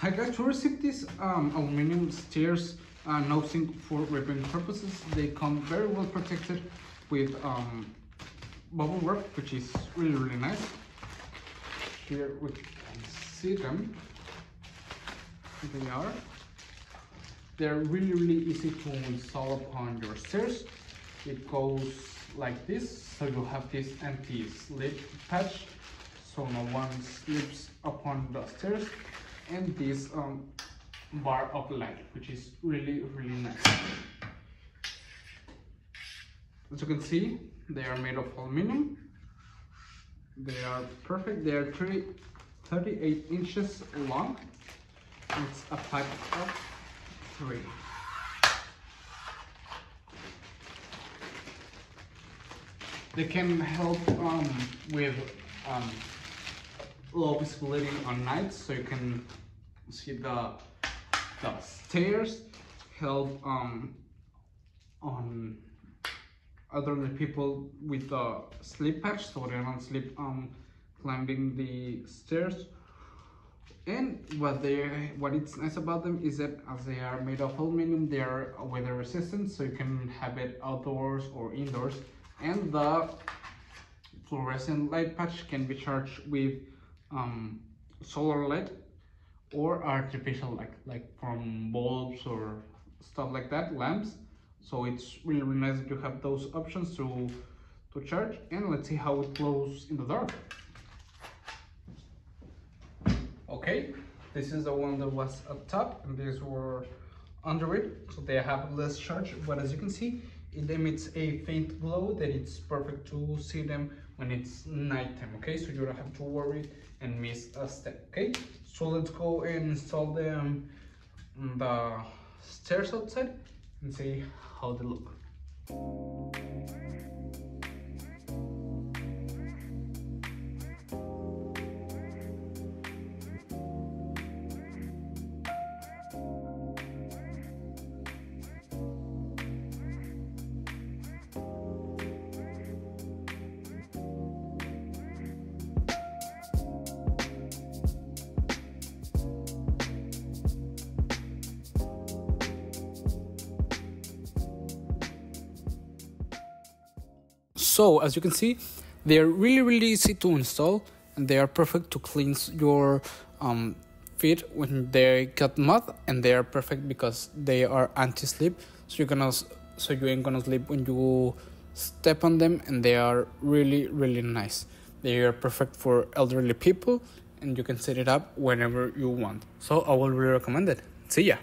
Hi guys, to receive these aluminum stairs nosing for repairing purposes, they come very well protected with bubble wrap, which is really nice. Here we can see them. They're really easy to install upon your stairs. It goes like this, so you have this anti-slip patch so no one slips upon the stairs, and this bar of light, which is really nice. As you can see, they are made of aluminum. They are perfect. They are 38 inches long. It's a pack of 3. They can help with low visibility on nights, so you can see the stairs. Help on elderly people with the sleep patch, so they don't sleep climbing the stairs. And what it's nice about them is that as they are made of aluminum, they are weather resistant, so you can have it outdoors or indoors. And the fluorescent light patch can be charged with solar light or artificial light, like from bulbs or stuff like that, lamps. So it's really nice that you have those options to charge. And let's see how it glows in the dark. Okay, this is the one that was up top, and these were under it, so they have less charge, but as you can see, it emits a faint glow that it's perfect to see them when it's nighttime. Okay, so you don't have to worry and miss a step. Okay, so let's go and install them on the stairs outside and see how they look. So as you can see, they are really easy to install, and they are perfect to cleanse your feet when they get mud, and they are perfect because they are anti-slip, so you ain't gonna slip when you step on them, and they are really nice. They are perfect for elderly people, and you can set it up whenever you want. So I will really recommend it. See ya.